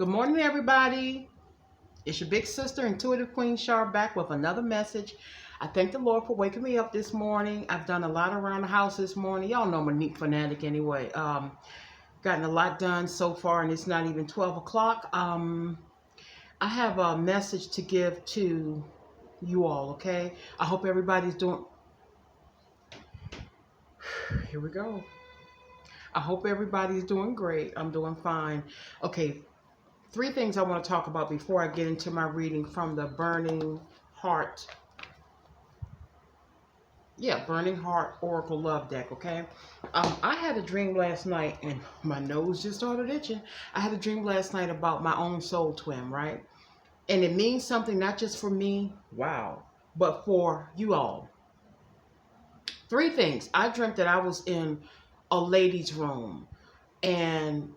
Good morning, everybody. It's your big sister, Intuitive Queen Shar, back with another message. I thank the Lord for waking me up this morning. I've done a lot around the house this morning. Y'all know I'm a neat fanatic anyway. Gotten a lot done so far, and it's not even 12 o'clock. I have a message to give to you all, okay? I hope everybody's doing... Here we go. I hope everybody's doing great. I'm doing fine. Okay, three things I want to talk about before I get into my reading from the Burning Heart. Burning Heart Oracle Love deck, okay? I had a dream last night, and my nose just started itching. I had a dream last night about my own soul twin, right? And it means something not just for me, wow, but for you all. Three things. I dreamt that I was in a ladies' room, and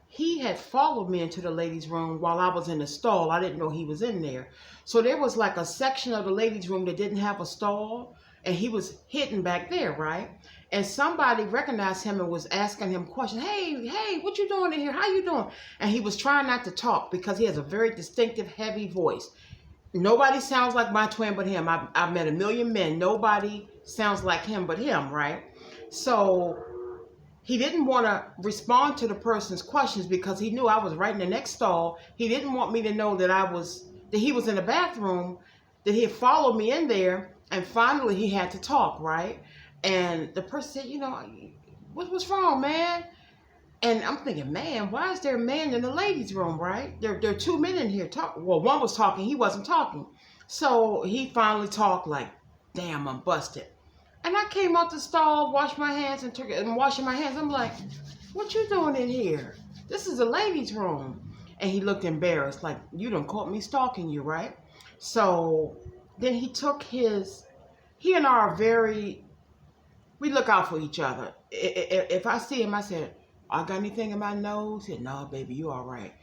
he had followed me into the ladies' room while I was in the stall. I didn't know he was in there. So there was like a section of the ladies' room that didn't have a stall, and he was hidden back there, right? And somebody recognized him and was asking him questions. Hey, what you doing in here? How you doing? And he was trying not to talk because he has a very distinctive, heavy voice. Nobody sounds like my twin but him. I've met a million men. Nobody sounds like him but him, right? So he didn't want to respond to the person's questions because he knew I was right in the next stall. He didn't want me to know that he was in the bathroom, that he had followed me in there, and finally he had to talk, right? And the person said, what's wrong, man? And I'm thinking, man, why is there a man in the ladies' room, right? There are two men in here talking. Well, one was talking, he wasn't talking. So he finally talked like, damn, I'm busted. And I came out the stall, washed my hands, and washing my hands. I'm like, what you doing in here? This is a ladies' room. And he looked embarrassed, like, you done caught me stalking you, right? So then he and I are we look out for each other. If I see him, I said, I got anything in my nose? He said, no, baby, you all right.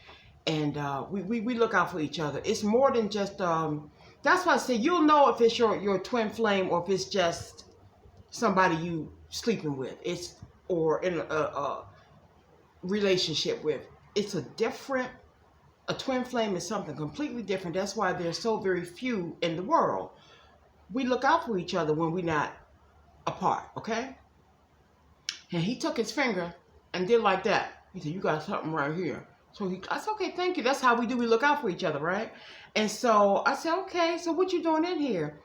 And we look out for each other. It's more than just, that's why I say you'll know if it's your twin flame or if it's just somebody you sleeping with, or in a relationship with. It's a twin flame is something completely different. That's why there's so very few in the world. We look out for each other when we're not apart, okay? And he took his finger and did like that. He said, you got something right here. So I said, okay, thank you. That's how we do. We look out for each other, right? And so I said, okay, so what you doing in here?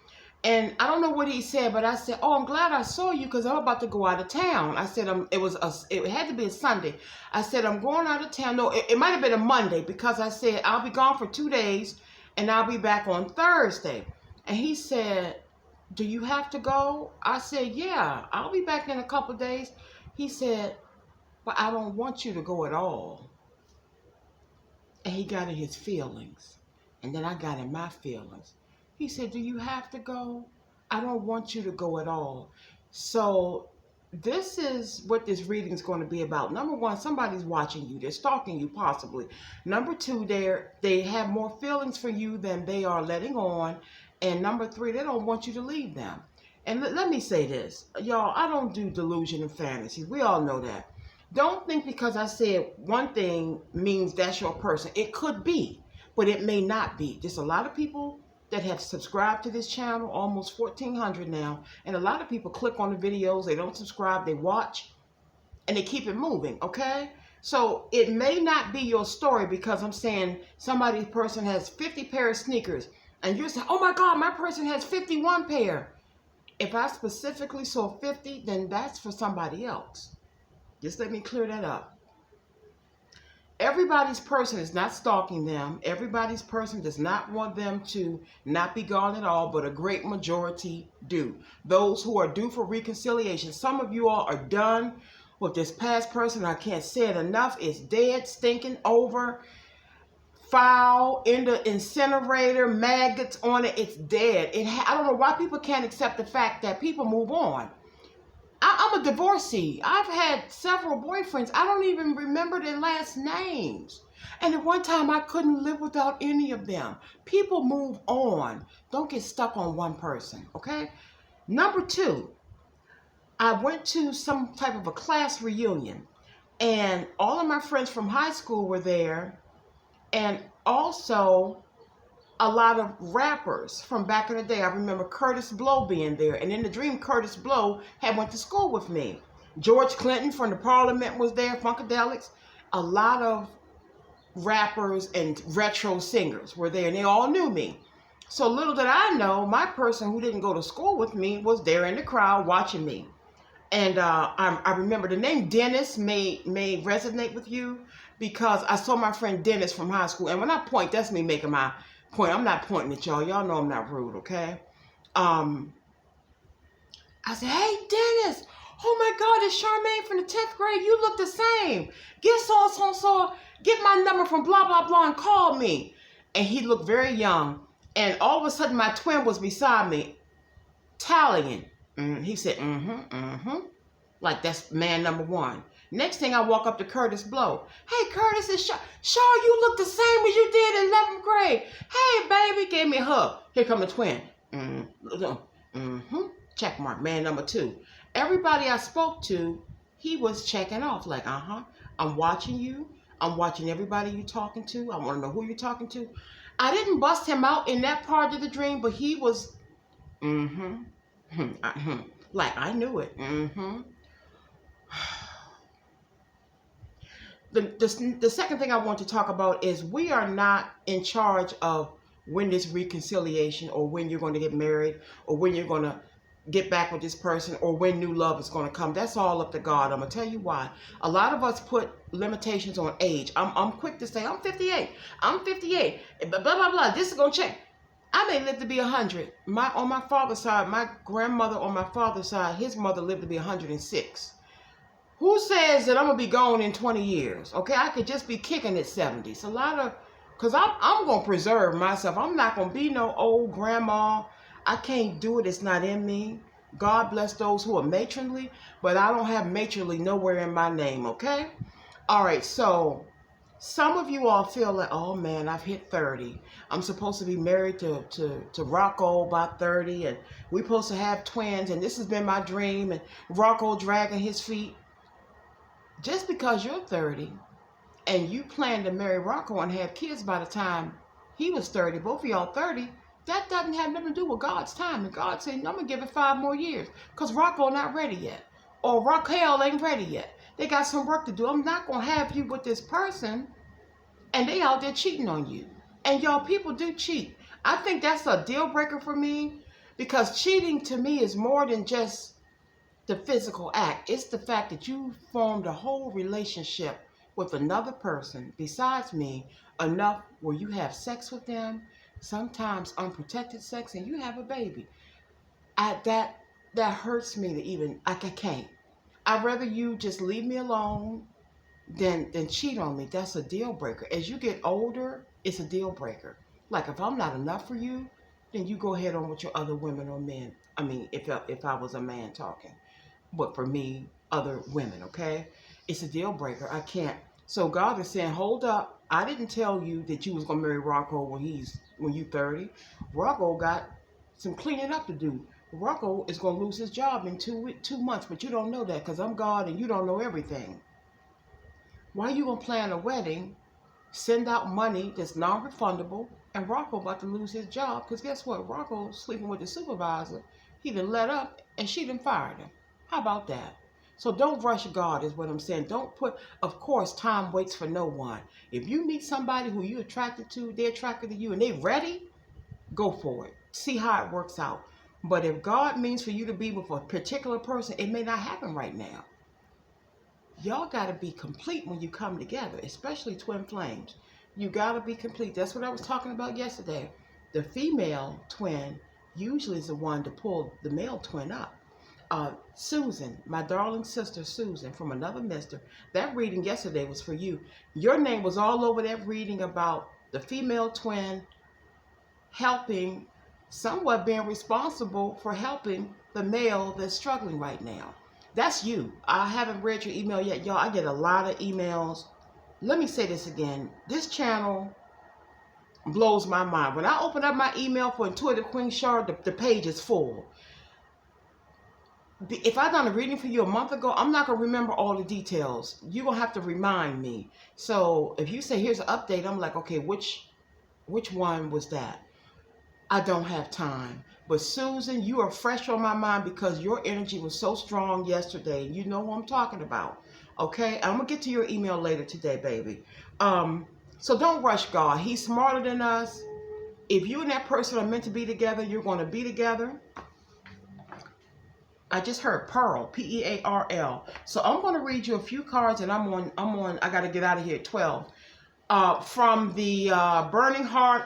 And I don't know what he said, but I said, oh, I'm glad I saw you because I'm about to go out of town. I said, it had to be a Sunday. I said, I'm going out of town. No, it might have been a Monday because I said, I'll be gone for 2 days and I'll be back on Thursday. And he said, do you have to go? I said, yeah, I'll be back in a couple of days. He said, but I don't want you to go at all. And he got in his feelings. And then I got in my feelings. He said, do you have to go? I don't want you to go at all. So this is what this reading is going to be about. Number one, somebody's watching you. They're stalking you possibly. Number two, they have more feelings for you than they are letting on. And number three, they don't want you to leave them. And let me say this. Y'all, I don't do delusion and fantasies. We all know that. Don't think because I said one thing means that's your person. It could be, but it may not be. There's a lot of people that have subscribed to this channel, almost 1,400 now. And a lot of people click on the videos, they don't subscribe, they watch, and they keep it moving, okay? So it may not be your story because I'm saying somebody's person has 50 pair of sneakers, and you're saying, oh my God, my person has 51 pair. If I specifically saw 50, then that's for somebody else. Just let me clear that up. Everybody's person is not stalking them. Everybody's person does not want them to not be gone at all, but a great majority do. Those who are due for reconciliation. Some of you all are done with this past person. I can't say it enough. It's dead, stinking, over, foul, in the incinerator, maggots on it. It's dead. I don't know why people can't accept the fact that people move on. I'm a divorcee. I've had several boyfriends. I don't even remember their last names. And at one time, I couldn't live without any of them. People move on. Don't get stuck on one person, okay? Number two, I went to some type of a class reunion. And all of my friends from high school were there. And also a lot of rappers from back in the day. I remember Curtis Blow being there. And in the dream, Curtis Blow had went to school with me. George Clinton from the Parliament was there, Funkadelics. A lot of rappers and retro singers were there, and they all knew me. So little did I know, my person who didn't go to school with me was there in the crowd watching me. And I remember the name Dennis may resonate with you because I saw my friend Dennis from high school. And when I point, that's me making my point. I'm not pointing at y'all. Y'all know I'm not rude, okay? I said, hey, Dennis. Oh, my God, it's Charmaine from the 10th grade. You look the same. Get so, get my number from blah, blah, blah, and call me. And he looked very young. And all of a sudden, my twin was beside me, tallying. He said, like that's man number one. Next thing I walk up to Curtis Blow. Hey, Curtis, it's Shaw, you look the same as you did in 11th grade. Hey, baby, gave me a hug. Here come the twin. Check mark, man number two. Everybody I spoke to, he was checking off like, I'm watching you. I'm watching everybody you're talking to. I want to know who you're talking to. I didn't bust him out in that part of the dream, but he was, like I knew it. The second thing I want to talk about is we are not in charge of when this reconciliation or when you're going to get married or when you're going to get back with this person or when new love is going to come. That's all up to God. I'm going to tell you why. A lot of us put limitations on age. I'm quick to say, I'm 58. I'm 58. Blah, blah, blah. This is going to change. I may live to be 100. On my father's side, my grandmother on my father's side, his mother lived to be 106. Who says that I'm going to be gone in 20 years? Okay, I could just be kicking at 70. It's a lot of, because I'm going to preserve myself. I'm not going to be no old grandma. I can't do it. It's not in me. God bless those who are matronly, but I don't have matronly nowhere in my name, okay? All right, so some of you all feel like, oh man, I've hit 30. I'm supposed to be married to Rocco by 30, and we're supposed to have twins, and this has been my dream, and Rocco dragging his feet. Just because you're 30 and you plan to marry Rocco and have kids by the time he was 30, both of y'all 30, that doesn't have nothing to do with God's time. And God said, I'm going to give it 5 more years because Rocco not ready yet. Or Raquel ain't ready yet. They got some work to do. I'm not going to have you with this person and they out there cheating on you. And y'all, people do cheat. I think that's a deal breaker for me because cheating to me is more than just the physical act. It's the fact that you formed a whole relationship with another person besides me enough where you have sex with them, sometimes unprotected sex, and you have a baby. That hurts me to even, I can't. I'd rather you just leave me alone than cheat on me. That's a deal breaker. As you get older, it's a deal breaker. Like if I'm not enough for you, then you go ahead on with your other women or men. I mean, if I was a man talking. But for me, other women, okay? It's a deal breaker. I can't. So God is saying, hold up. I didn't tell you that you was going to marry Rocco when you 30. Rocco got some cleaning up to do. Rocco is going to lose his job in 2 months, but you don't know that because I'm God and you don't know everything. Why are you going to plan a wedding, send out money that's non-refundable, and Rocco about to lose his job because guess what? Rocco's sleeping with the supervisor. He done let up and she done fired him. How about that? So don't rush God is what I'm saying. Don't put, of course, time waits for no one. If you meet somebody who you're attracted to, they're attracted to you, and they're ready, go for it. See how it works out. But if God means for you to be with a particular person, it may not happen right now. Y'all got to be complete when you come together, especially twin flames. You got to be complete. That's what I was talking about yesterday. The female twin usually is the one to pull the male twin up. Susan, my darling sister Susan from another mister, that reading yesterday was for you. Your name was all over that reading about the female twin helping, somewhat being responsible for helping the male that's struggling right now. That's you. I haven't read your email yet. Y'all, I get a lot of emails. Let me say this again. This channel blows my mind. When I open up my email for Intuitive Queen Shard, the page is full. if I done a reading for you a month ago, I'm not gonna remember all the details. You're gonna have to remind me. So if you say here's an update, I'm like, okay, which one was that? I don't have time. But Susan, you are fresh on my mind because your energy was so strong yesterday. You know who I'm talking about. Okay? I'm gonna get to your email later today, baby. So don't rush God. He's smarter than us. If you and that person are meant to be together, you're gonna be together. I just heard Pearl, Pearl. So I'm going to read you a few cards, and I got to get out of here at 12. From the Burning Heart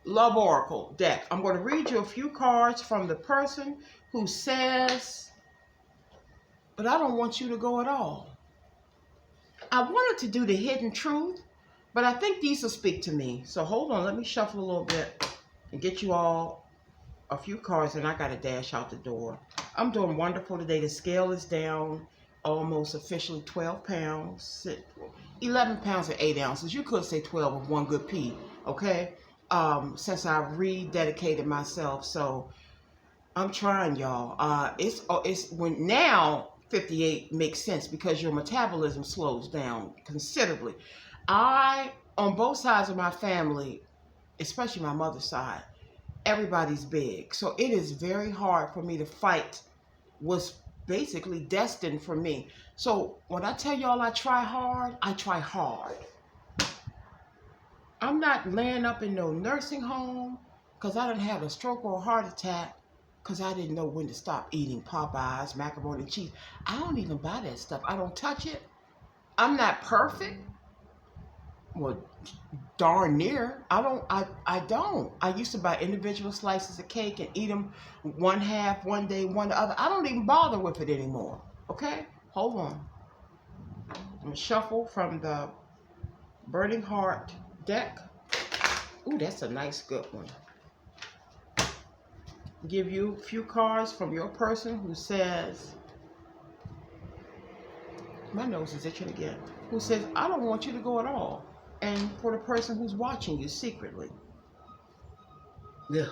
Love Oracle deck. I'm going to read you a few cards from the person who says, but I don't want you to go at all. I wanted to do the hidden truth, but I think these will speak to me. So hold on, let me shuffle a little bit and get you all a few cards, and I got to dash out the door. I'm doing wonderful today. The scale is down almost officially 12 pounds, 11 pounds and 8 ounces. You could say 12 with one good pee, okay? Since I rededicated myself. So I'm trying, y'all. It's when now 58 makes sense because your metabolism slows down considerably. On both sides of my family, especially my mother's side, everybody's big. So it is very hard for me to fight what's basically destined for me. So when I tell y'all I try hard, I try hard. I'm not laying up in no nursing home because I didn't have a stroke or a heart attack because I didn't know when to stop eating Popeyes, macaroni and cheese. I don't even buy that stuff. I don't touch it. I'm not perfect. Well, darn near. I don't. I used to buy individual slices of cake and eat them one half one day, one the other. I don't even bother with it anymore. Okay? Hold on. I'm going to shuffle from the Burning Heart deck. Ooh, that's a nice good one. Give you a few cards from your person who says, my nose is itching again, who says, I don't want you to go at all. And for the person who's watching you secretly. Yeah.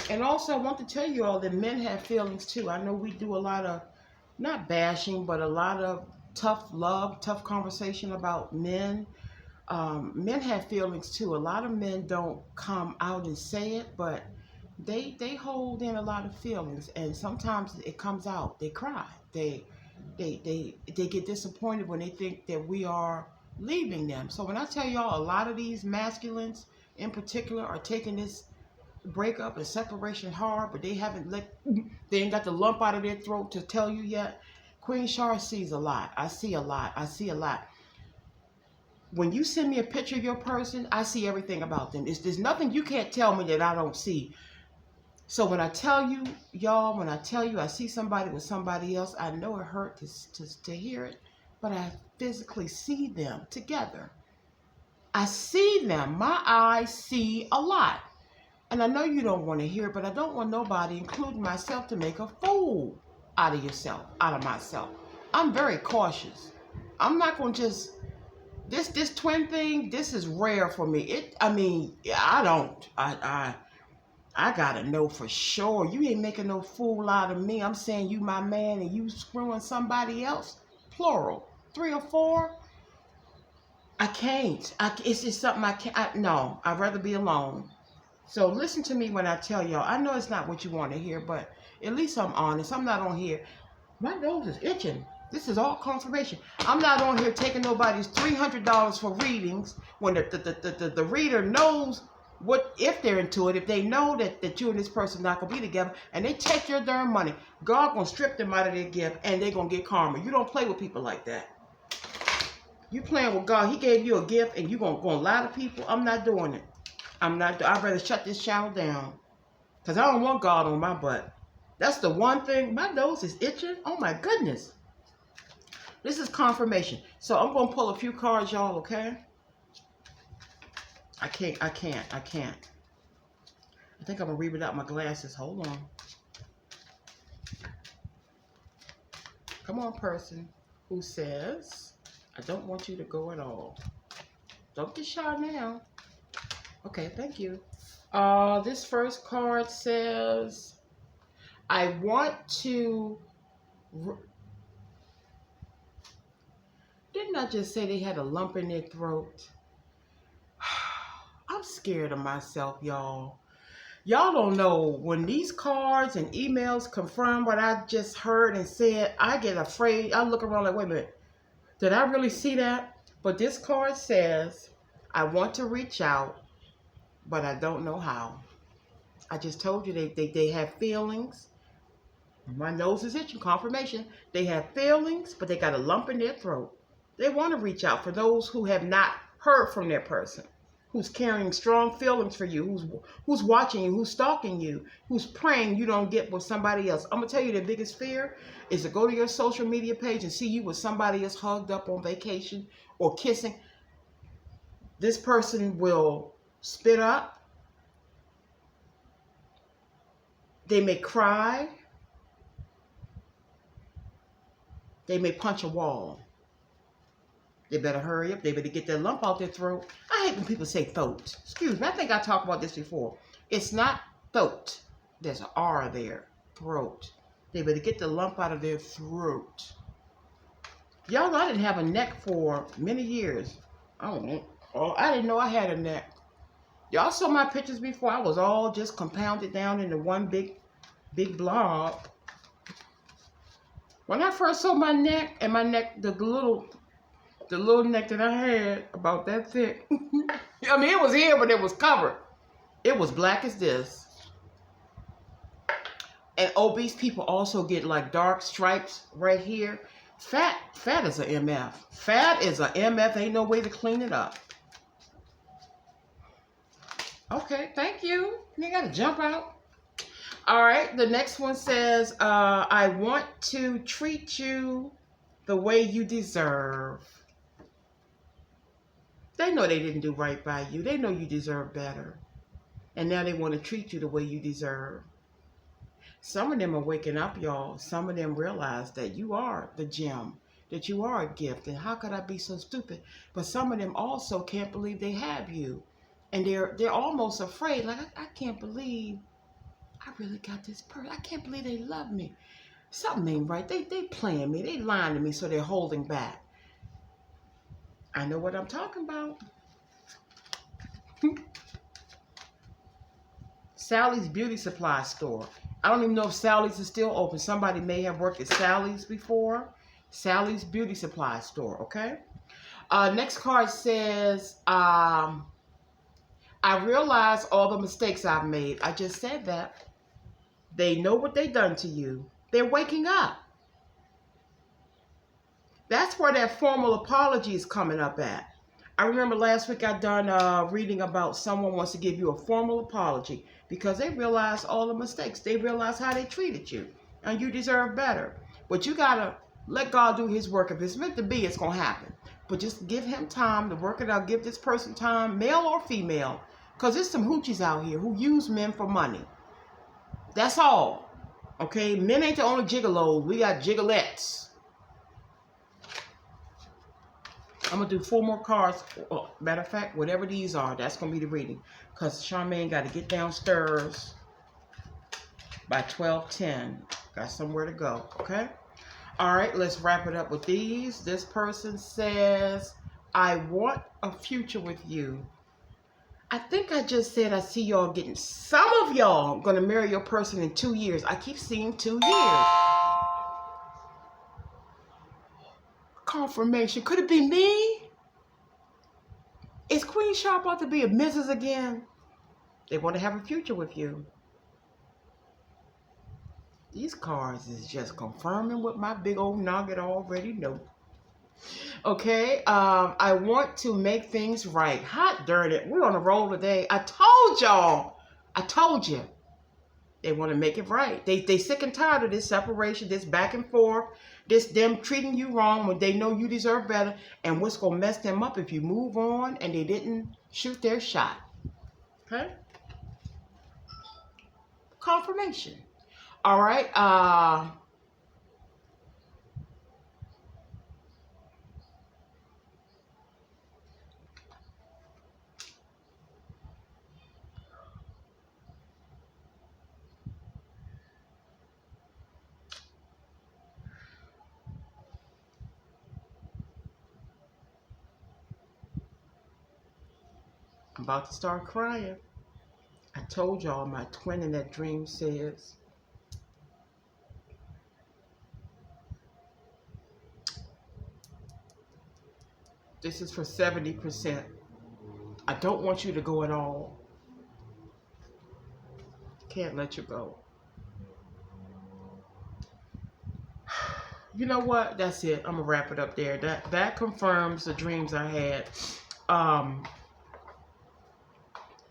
And also, I want to tell you all that men have feelings too. I know we do a lot of, not bashing, but a lot of tough love, tough conversation about men. Men have feelings too. A lot of men don't come out and say it, but they hold in a lot of feelings, and sometimes it comes out. They cry. They get disappointed when they think that we are leaving them. So when I tell y'all, a lot of these masculines in particular are taking this breakup and separation hard, but they ain't got the lump out of their throat to tell you yet. Queen Shar sees a lot. I see a lot. When you send me a picture of your person, I see everything about them. There's nothing you can't tell me that I don't see. So when I tell you, y'all, I see somebody with somebody else, I know it hurt to hear it, but I physically see them together. I see them. My eyes see a lot. And I know you don't want to hear it, but I don't want nobody, including myself, to make a fool out of myself. I'm very cautious. I'm not going to just, this twin thing, this is rare for me. I gotta know for sure. You ain't making no fool out of me. I'm saying you my man and you screwing somebody else. Plural. 3 or 4. I can't. It's just something I can't. No, I'd rather be alone. So listen to me when I tell y'all. I know it's not what you want to hear, but at least I'm honest. I'm not on here. My nose is itching. This is all confirmation. I'm not on here taking nobody's $300 for readings when the reader knows what, if they're into it, if they know that you and this person not gonna be together, and they take your darn money, God gonna strip them out of their gift, and they gonna get karma. You don't play with people like that. You playing with God. He gave you a gift, and you gonna lie to people. I'm not doing it. I'd rather shut this channel down, because I don't want God on my butt. That's the one thing. My nose is itching. Oh my goodness. This is confirmation. So I'm gonna pull a few cards, y'all. Okay. I can't. I think I'm gonna read without my glasses. Hold on. Come on, person who says, I don't want you to go at all. Don't get shy now. Okay, thank you. This first card says, I want to. Didn't I just say they had a lump in their throat? I'm scared of myself, y'all. Y'all don't know when these cards and emails confirm what I just heard and said, I get afraid. I look around like, wait a minute, did I really see that? But this card says, I want to reach out, but I don't know how. I just told you they have feelings. My nose is itching, confirmation. They have feelings, but they got a lump in their throat. They want to reach out for those who have not heard from their person, who's carrying strong feelings for you, who's watching you, who's stalking you, who's praying you don't get with somebody else. I'm going to tell you the biggest fear is to go to your social media page and see you with somebody else hugged up on vacation or kissing. This person will spit up. They may cry. They may punch a wall. They better hurry up. They better get that lump out their throat. I hate when people say throat. Excuse me. I think I talked about this before. It's not throat. There's an R there. Throat. They better get the lump out of their throat. Y'all know I didn't have a neck for many years. I don't know. Oh, I didn't know I had a neck. Y'all saw my pictures before. I was all just compounded down into one big blob. When I first saw my neck, and my neck, the little neck that I had, about that thick. I mean, it was here, but it was covered. It was black as this. And obese people also get like dark stripes right here. Fat is a MF. Fat is a MF. Ain't no way to clean it up. Okay, thank you. You gotta jump out. All right, the next one says, I want to treat you the way you deserve. They know they didn't do right by you. They know you deserve better. And now they want to treat you the way you deserve. Some of them are waking up, y'all. Some of them realize that you are the gem, that you are a gift. And how could I be so stupid? But some of them also can't believe they have you. And they're almost afraid. Like, I can't believe I really got this person. I can't believe they love me. Something ain't right. They playing me. They lying to me, so they're holding back. I know what I'm talking about. Sally's Beauty Supply Store. I don't even know if Sally's is still open. Somebody may have worked at Sally's before. Sally's Beauty Supply Store, okay? Next card says, I realize all the mistakes I've made. I just said that. They know what they've done to you. They're waking up. That's where that formal apology is coming up at. I remember last week I done reading about someone wants to give you a formal apology because they realize all the mistakes. They realize how they treated you, and you deserve better. But you gotta let God do His work. If it's meant to be, it's gonna happen. But just give Him time to work it out. Give this person time, male or female, because there's some hoochies out here who use men for money. That's all. Okay, men ain't the only gigolos. We got gigolettes. I'm going to do 4 more cards. Oh, matter of fact, whatever these are, that's going to be the reading. Because Charmaine got to get downstairs by 12:10. Got somewhere to go, okay? All right, let's wrap it up with these. This person says, I want a future with you. I think I just said I see y'all getting, some of y'all going to marry your person in 2 years. I keep seeing 2 years. Confirmation. Could it be me? Is Queen Sharp about to be a Mrs. again? They want to have a future with you. These cards is just confirming what my big old nugget already know. Okay, I want to make things right. Hot darn it. We're on a roll today. I told y'all. I told you. They want to make it right. They sick and tired of this separation, this back and forth, this them treating you wrong when they know you deserve better, and what's going to mess them up if you move on and they didn't shoot their shot. Okay? Confirmation. All right. I'm about to start crying. I told y'all my twin in that dream says, this is for 70%. I don't want you to go at all. Can't let you go. You know what? That's it. I'm gonna wrap it up there. That confirms the dreams I had.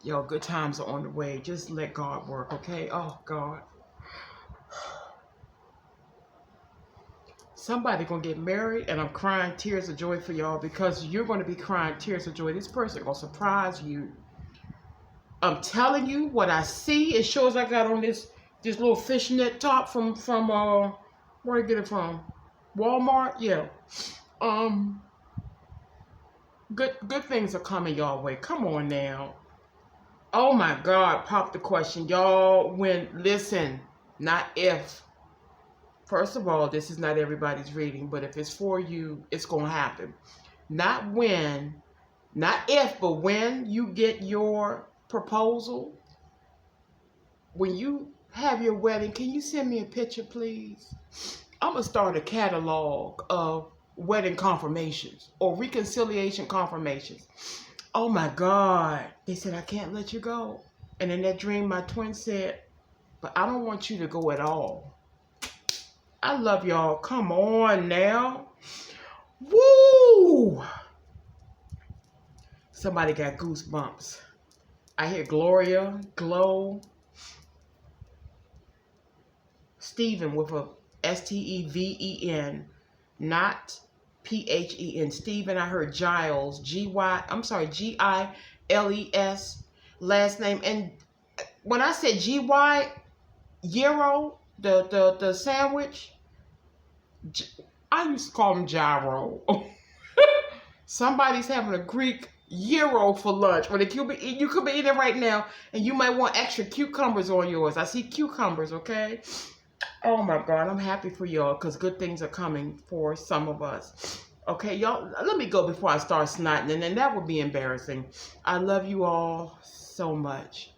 Yo, good times are on the way. Just let God work, okay? Oh God. Somebody gonna get married, and I'm crying tears of joy for y'all because you're gonna be crying tears of joy. This person gonna surprise you. I'm telling you what I see. It shows I got on this little fishnet top from where did I get it from? Walmart. Yeah. Good things are coming y'all way. Come on now. Oh my God, pop the question. Y'all, listen, not if. First of all, this is not everybody's reading, but if it's for you, it's going to happen. Not when, not if, but when you get your proposal, when you have your wedding, can you send me a picture, please? I'm going to start a catalog of wedding confirmations or reconciliation confirmations. Oh my God. They said, I can't let you go. And in that dream, my twin said, but I don't want you to go at all. I love y'all. Come on now. Woo! Somebody got goosebumps. I hear Gloria, Glow, Stephen with a Steven, not Phen. Stephen, I heard Giles, Giles, last name. And when I said GY, Gyro, the sandwich, I used to call him gyro. Somebody's having a Greek gyro for lunch. Or you could be eating it right now, and you might want extra cucumbers on yours. I see cucumbers, okay? Oh my God, I'm happy for y'all because good things are coming for some of us. Okay, y'all, let me go before I start snotting, and then that would be embarrassing. I love you all so much.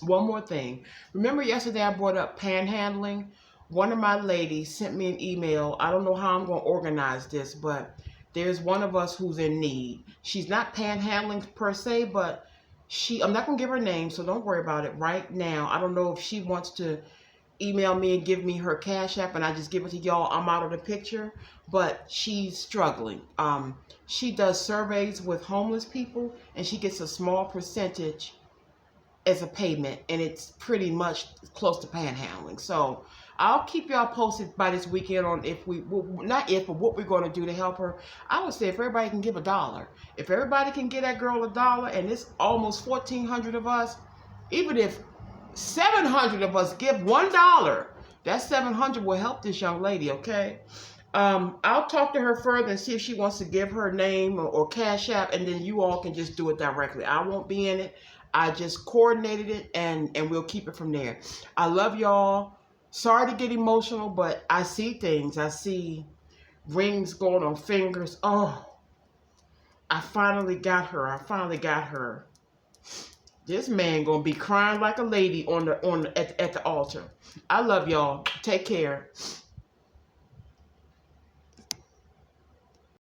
One more thing. Remember yesterday I brought up panhandling? One of my ladies sent me an email. I don't know how I'm going to organize this, but there's one of us who's in need. She's not panhandling per se, but I'm not going to give her name, so don't worry about it right now. I don't know if she wants to email me and give me her Cash App and I just give it to y'all. I'm out of the picture, but she's struggling. She does surveys with homeless people, and she gets a small percentage as a payment, and it's pretty much close to panhandling. So I'll keep y'all posted by this weekend on what we're going to do to help her. I would say if everybody can give $1, if everybody can get that girl $1, and it's almost 1,400 of us, even if 700 of us give $1, that 700 will help this young lady, okay? I'll talk to her further and see if she wants to give her name or Cash App, and then you all can just do it directly. I won't be in it. I just coordinated it, and we'll keep it from there. I love y'all. Sorry to get emotional, but I see things. I see rings going on fingers. Oh, I finally got her. This man gonna be crying like a lady at the altar. I love y'all. Take care.